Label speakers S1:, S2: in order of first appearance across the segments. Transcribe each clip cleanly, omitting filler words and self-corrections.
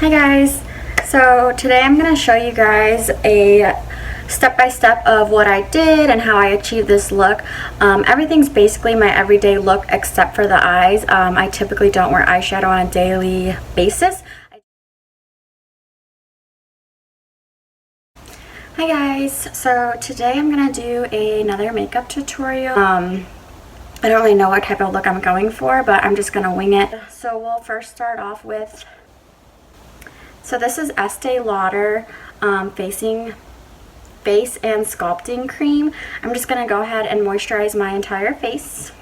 S1: Hi guys, so today I'm going to show you guys a step-by-step of what I did and how I achieved this look. Everything's basically my everyday look except for the eyes. I typically don't wear eyeshadow on a daily basis. Hi guys, so today I'm going to do another makeup tutorial. I don't really know what type of look I'm going for, but I'm just going to wing it. So we'll first start off with, so this is Estee Lauder face and sculpting cream. I'm just going to go ahead and moisturize my entire face.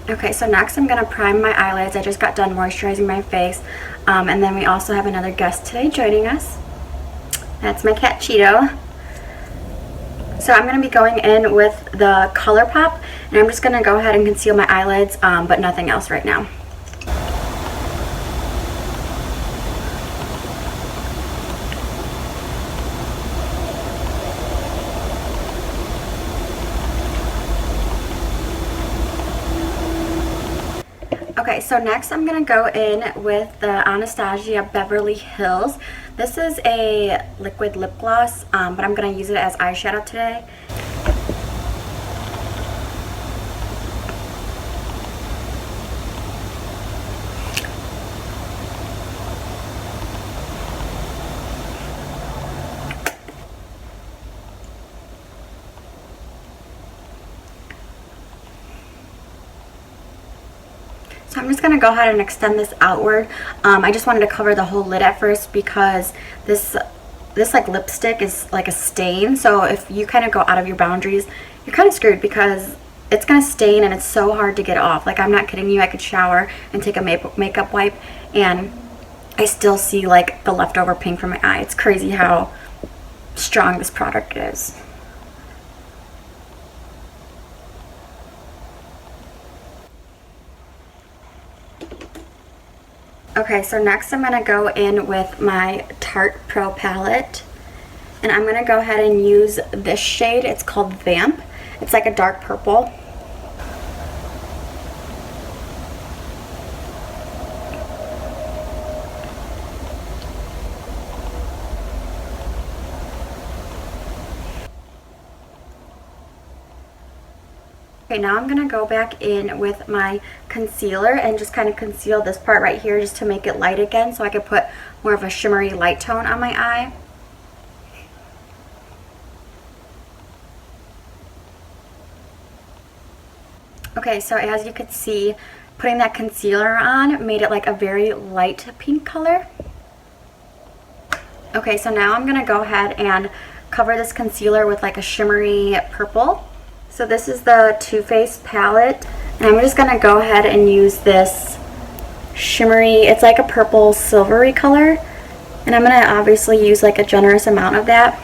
S1: Okay, so next I'm going to prime my eyelids. I just got done moisturizing my face. And then we also have another guest today joining us. That's my cat Cheeto. So I'm going to be going in with the ColourPop, and I'm just going to go ahead and conceal my eyelids, but nothing else right now. Okay, so next I'm going to go in with the Anastasia Beverly Hills. This is a liquid lip gloss, but I'm going to use it as eyeshadow today. So I'm just going to go ahead and extend this outward. I just wanted to cover the whole lid at first because this like lipstick is like a stain. So if you kind of go out of your boundaries, you're kind of screwed because it's going to stain and it's so hard to get off. Like, I'm not kidding you. I could shower and take a makeup wipe and I still see like the leftover pink from my eye. It's crazy how strong this product is. Okay, so next I'm going to go in with my Tarte Pro palette, and I'm going to go ahead and use this shade. It's called Vamp. It's like a dark purple. Okay, now I'm going to go back in with my concealer and just kind of conceal this part right here just to make it light again so I can put more of a shimmery light tone on my eye. Okay, so as you could see, putting that concealer on made it like a very light pink color. Okay, so now I'm going to go ahead and cover this concealer with like a shimmery purple. So this is the Too Faced palette, and I'm just going to go ahead and use this shimmery, it's like a purple silvery color, and I'm going to obviously use like a generous amount of that.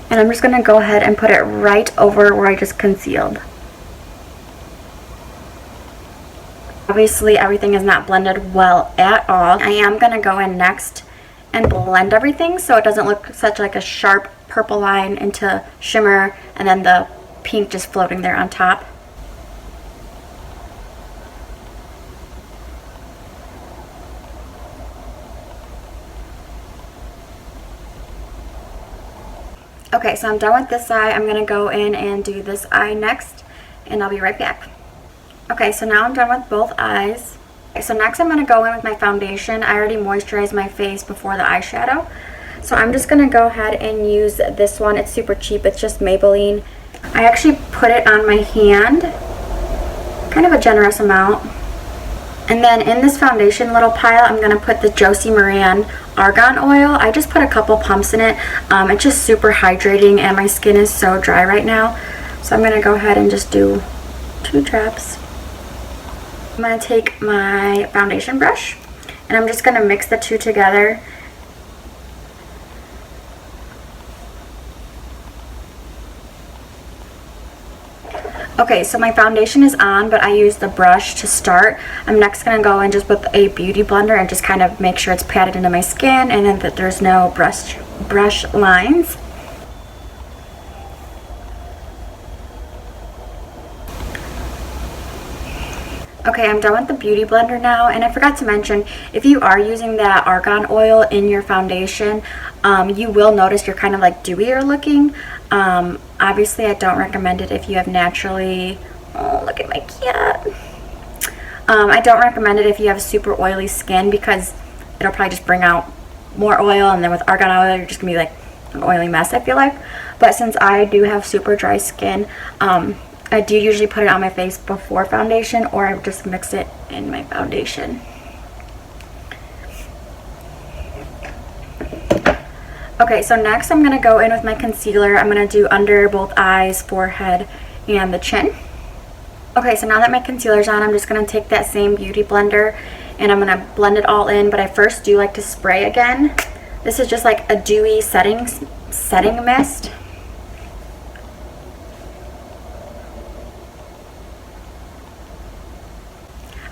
S1: And I'm just going to go ahead and put it right over where I just concealed. Obviously everything is not blended well at all. I am going to go in next and blend everything so it doesn't look such like a sharp purple line into shimmer and then the pink just floating there on top. Okay, so I'm done with this eye. I'm going to go in and do this eye next, and I'll be right back. Okay, so now I'm done with both eyes. Okay, so next I'm going to go in with my foundation. I already moisturized my face before the eyeshadow. So I'm just going to go ahead and use this one. It's super cheap. It's just Maybelline. I actually put it on my hand, kind of a generous amount. And then in this foundation little pile, I'm going to put the Josie Maran Argan Oil. I just put a couple pumps in it. It's just super hydrating and my skin is so dry right now. So I'm going to go ahead and just do 2 drops. I'm going to take my foundation brush and I'm just going to mix the two together. Okay, so my foundation is on, but I used the brush to start. I'm next going to go in just with a beauty blender and just kind of make sure it's patted into my skin and then that there's no brush lines. Okay, I'm done with the Beauty Blender now, and I forgot to mention, if you are using that argan oil in your foundation, you will notice you're kind of like dewier looking. Obviously, I don't recommend it if you have naturally, oh, look at my cat. I don't recommend it if you have super oily skin, because it'll probably just bring out more oil, and then with argan oil, you're just gonna be like an oily mess, I feel like. But since I do have super dry skin, I do usually put it on my face before foundation, or I just mix it in my foundation. Okay, so next I'm going to go in with my concealer. I'm going to do under both eyes, forehead, and the chin. Okay, so now that my concealer's on, I'm just going to take that same Beauty Blender and I'm going to blend it all in, but I first do like to spray again. This is just like a dewy setting mist.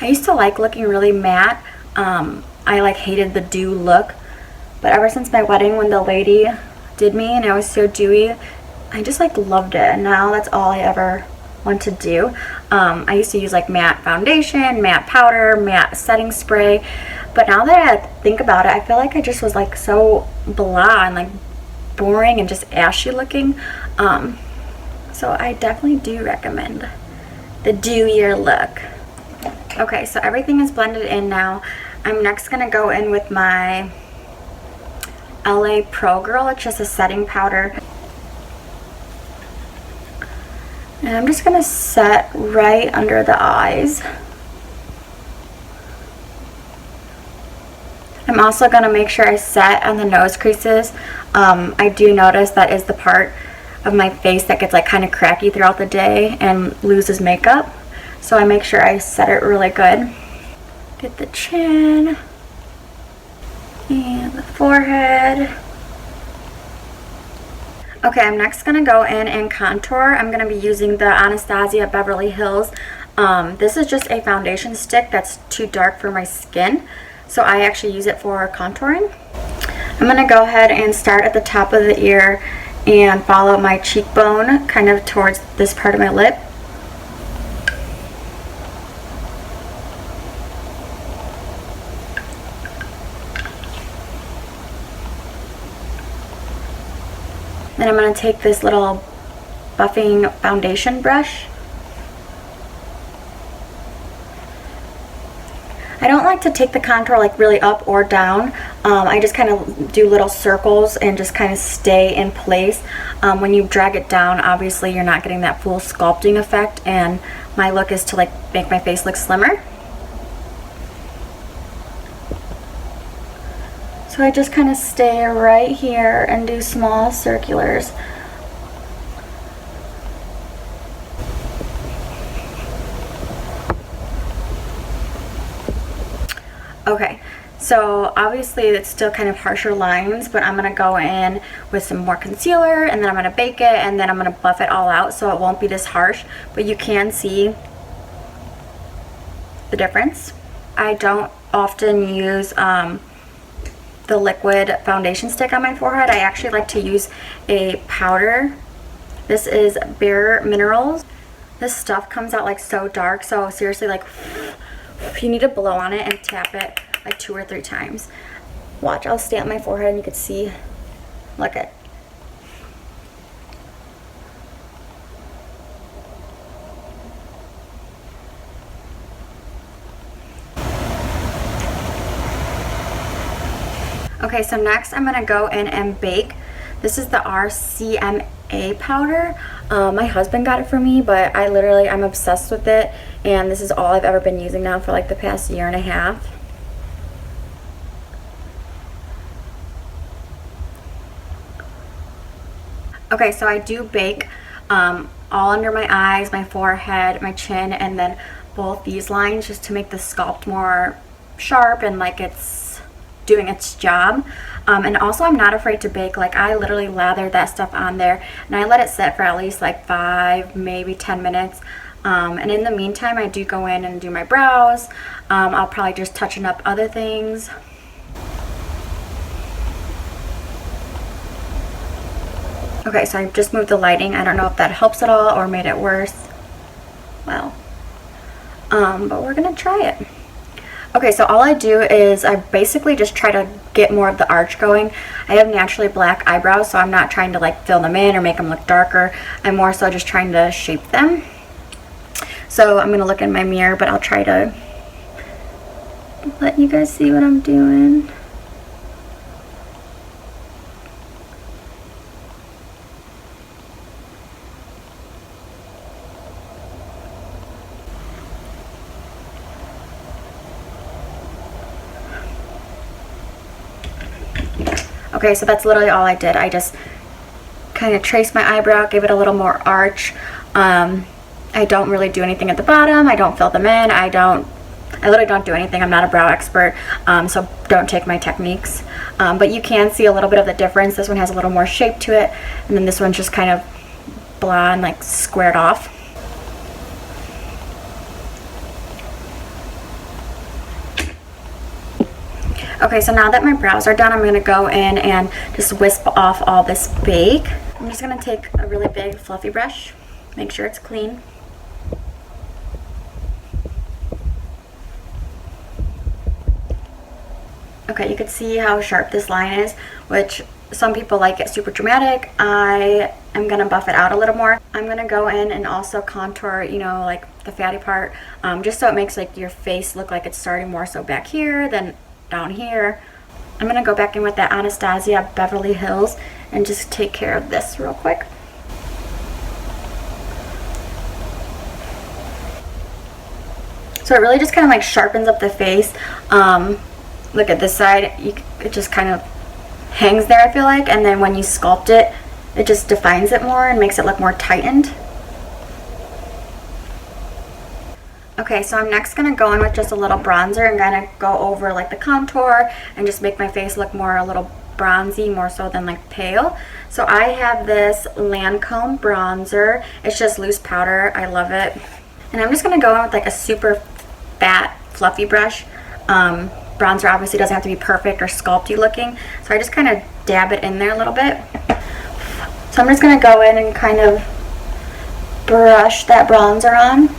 S1: I used to like looking really matte. I like hated the dew look, but ever since my wedding, when the lady did me and I was so dewy, I just like loved it, and now that's all I ever want to do. I used to use like matte foundation, matte powder, matte setting spray, but now that I think about it, I feel like I just was like so blah and like boring and just ashy looking. So I definitely do recommend the dewier look. Okay, so everything is blended in now. I'm next going to go in with my LA Pro Girl. It's just a setting powder. And I'm just going to set right under the eyes. I'm also going to make sure I set on the nose creases. I do notice that is the part of my face that gets like kind of cracky throughout the day and loses makeup. So I make sure I set it really good. Get the chin and the forehead. Okay, I'm next going to go in and contour. I'm going to be using the Anastasia Beverly Hills. This is just a foundation stick that's too dark for my skin, so I actually use it for contouring. I'm going to go ahead and start at the top of the ear and follow my cheekbone kind of towards this part of my lip. Then I'm going to take this little buffing foundation brush. I don't like to take the contour like really up or down. I just kind of do little circles and just kind of stay in place. When you drag it down, obviously you're not getting that full sculpting effect, and my look is to like make my face look slimmer. So I just kind of stay right here and do small circulars. Okay, so obviously it's still kind of harsher lines, but I'm going to go in with some more concealer, and then I'm going to bake it, and then I'm going to buff it all out so it won't be this harsh, but you can see the difference. I don't often use the liquid foundation stick on my forehead. I actually like to use a powder. This is Bare Minerals. This stuff comes out like so dark, so seriously, like you need to blow on it and tap it like 2 or 3 times. Watch, I'll stay on my forehead and you can see, look at. Okay, so next I'm going to go in and bake. This is the RCMA powder. My husband got it for me, but I'm obsessed with it, and this is all I've ever been using now for like the past 1.5 years. Okay, so I do bake all under my eyes, my forehead, my chin, and then both these lines, just to make the sculpt more sharp and like it's doing its job. And also I'm not afraid to bake. Like I literally lather that stuff on there and I let it sit for at least like 5, maybe 10 minutes. And in the meantime, I do go in and do my brows. I'll probably just touching up other things. Okay, so I just moved the lighting. I don't know if that helps at all or made it worse. Well, but we're gonna try it. Okay, so all I do is I basically just try to get more of the arch going. I have naturally black eyebrows, so I'm not trying to like fill them in or make them look darker. I'm more so just trying to shape them. So I'm gonna look in my mirror, but I'll try to let you guys see what I'm doing. Okay, so that's literally all I did. I just kind of traced my eyebrow, gave it a little more arch. I don't really do anything at the bottom. I don't fill them in. I literally don't do anything. I'm not a brow expert, so don't take my techniques. But you can see a little bit of the difference. This one has a little more shape to it, and then this one's just kind of blah and like squared off. Okay, so now that my brows are done, I'm going to go in and just wisp off all this bake. I'm just going to take a really big fluffy brush, make sure it's clean. Okay, you can see how sharp this line is, which some people like it super dramatic. I am going to buff it out a little more. I'm going to go in and also contour, you know, like the fatty part, just so it makes like your face look like it's starting more so back here than down here. I'm going to go back in with that Anastasia Beverly Hills and just take care of this real quick. So it really just kind of like sharpens up the face. Look at this side, it just kind of hangs there, I feel like, and then when you sculpt it, it just defines it more and makes it look more tightened. Okay, so I'm next going to go in with just a little bronzer and kind of go over like the contour and just make my face look more a little bronzy, more so than like pale. So I have this Lancome bronzer. It's just loose powder. I love it. And I'm just going to go in with like a super fat, fluffy brush. Bronzer obviously doesn't have to be perfect or sculpty looking, so I just kind of dab it in there a little bit. So I'm just going to go in and kind of brush that bronzer on.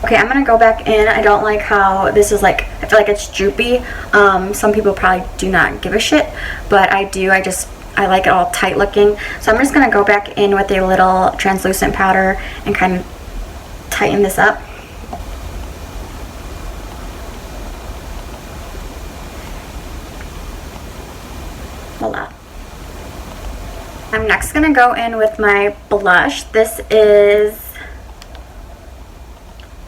S1: Okay, I'm going to go back in. I don't like how this is like, I feel like it's droopy. Some people probably do not give a shit, but I do. I like it all tight looking. So I'm just going to go back in with a little translucent powder and kind of tighten this up. Voila. I'm next going to go in with my blush. This is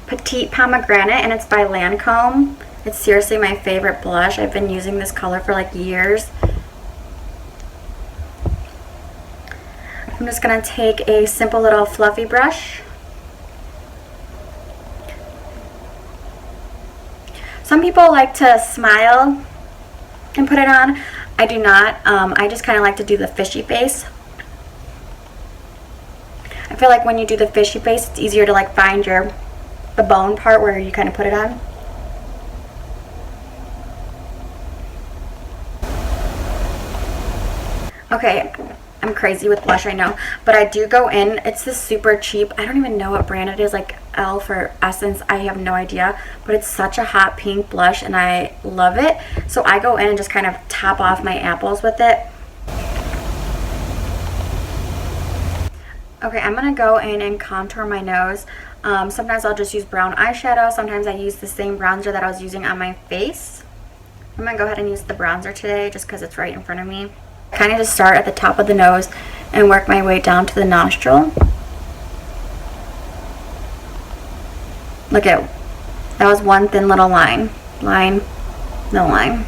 S1: Petite Pomegranate and it's by Lancome. It's seriously my favorite blush. I've been using this color for like years. I'm just going to take a simple little fluffy brush. Some people like to smile and put it on. I do not. I just kind of like to do the fishy face. I feel like when you do the fishy face, it's easier to like find the bone part where you kind of put it on. Okay, I'm crazy with blush, I know, but I do go in. It's this super cheap, I don't even know what brand it is, like e.l.f. or Essence, I have no idea, but it's such a hot pink blush and I love it. So I go in and just kind of top off my apples with it. Okay, I'm going to go in and contour my nose. Sometimes I'll just use brown eyeshadow. Sometimes I use the same bronzer that I was using on my face. I'm going to go ahead and use the bronzer today just because it's right in front of me. Kind of just start at the top of the nose and work my way down to the nostril. Look at, that was one thin little line. Line, no line.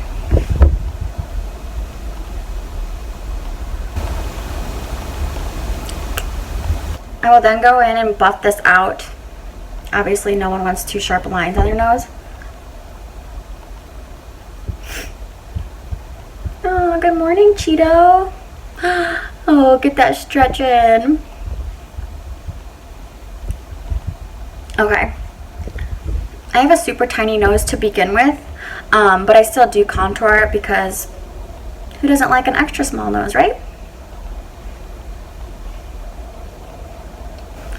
S1: I will then go in and buff this out. Obviously no one wants too sharp lines on their nose. Oh, good morning, Cheeto. Oh, get that stretch in. Okay. I have a super tiny nose to begin with, but I still do contour because Who doesn't like an extra small nose, right?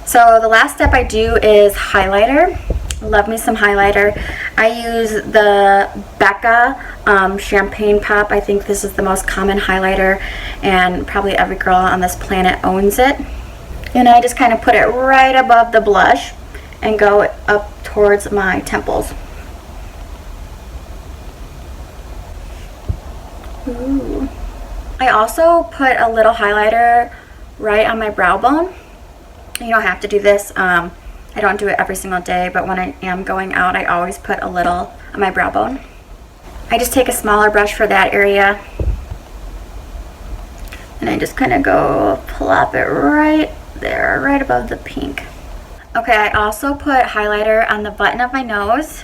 S1: So the last step I do is highlighter. Love me some highlighter. I use the Becca Champagne Pop. I think this is the most common highlighter, and probably every girl on this planet owns it. And I just kind of put it right above the blush and go up towards my temples. Ooh. I also put a little highlighter right on my brow bone. You don't have to do this. I don't do it every single day, but when I am going out, I always put a little on my brow bone. I just take a smaller brush for that area, and I just kind of go plop it right there, right above the pink. Okay, I also put highlighter on the button of my nose.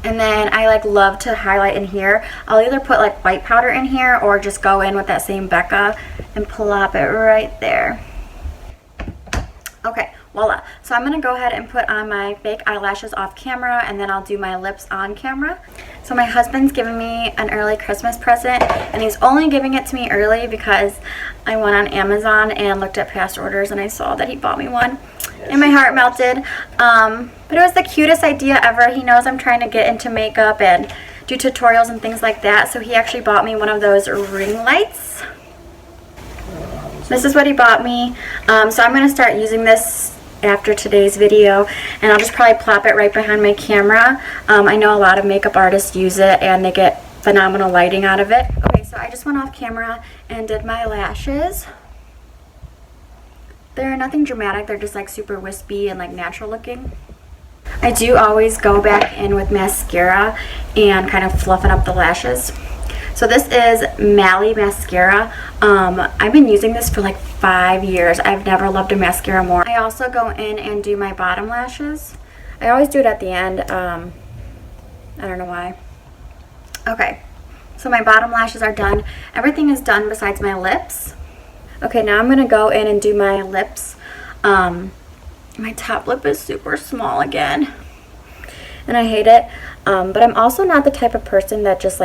S1: And then I love to highlight in here. I'll either put white powder in here or just go in with that same Becca and plop it right there. Okay, voila. So I'm gonna go ahead and put on my fake eyelashes off camera, and then I'll do my lips on camera. So my husband's giving me an early Christmas present, and he's only giving it to me early because I went on Amazon and looked at past orders and I saw that he bought me one. And my heart melted. But it was the cutest idea ever. He knows I'm trying to get into makeup and do tutorials and things like that, so he actually bought me one of those ring lights. This is what he bought me. So I'm going to start using this after today's video, and I'll just probably plop it right behind my camera. I know a lot of makeup artists use it and they get phenomenal lighting out of it. Okay, so I just went off camera and did my lashes. They're nothing dramatic, they're just super wispy and natural looking. I do always go back in with mascara and kind of fluffing up the lashes. So this is Mally mascara. I've been using this for 5 years. I've never loved a mascara more. I also go in and do my bottom lashes. I always do it at the end. I don't know why. Okay, so my bottom lashes are done. Everything is done besides my lips. Okay, now I'm going to go in and do my lips. My top lip is super small again, and I hate it. But I'm also not the type of person that just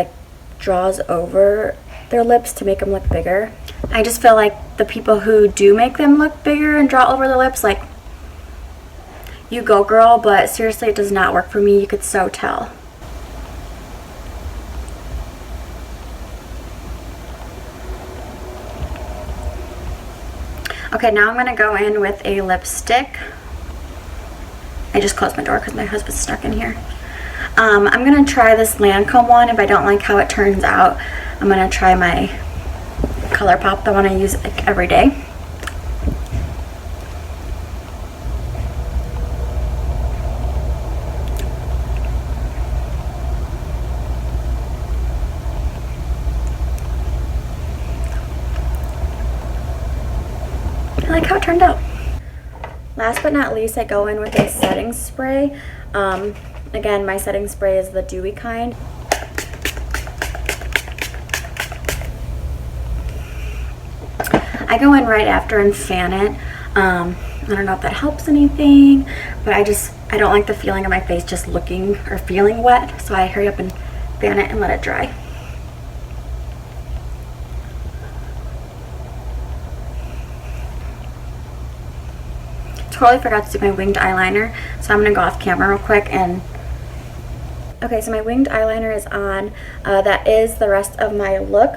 S1: draws over their lips to make them look bigger. I just feel like the people who do make them look bigger and draw over the lips, you go girl, but seriously, it does not work for me. You could so tell. Okay, now I'm going to go in with a lipstick. I just closed my door because my husband's stuck in here. I'm going to try this Lancome one. If I don't like how it turns out, I'm going to try my ColourPop, the one I use every day. I like how it turned out. Last but not least, I go in with a setting spray. Again, my setting spray is the dewy kind. I go in right after and fan it. I don't know if that helps anything, but I don't like the feeling of my face just looking or feeling wet, so I hurry up and fan it and let it dry. Totally forgot to do my winged eyeliner, so I'm gonna go off camera real quick and okay, so my winged eyeliner is on. That is the rest of my look.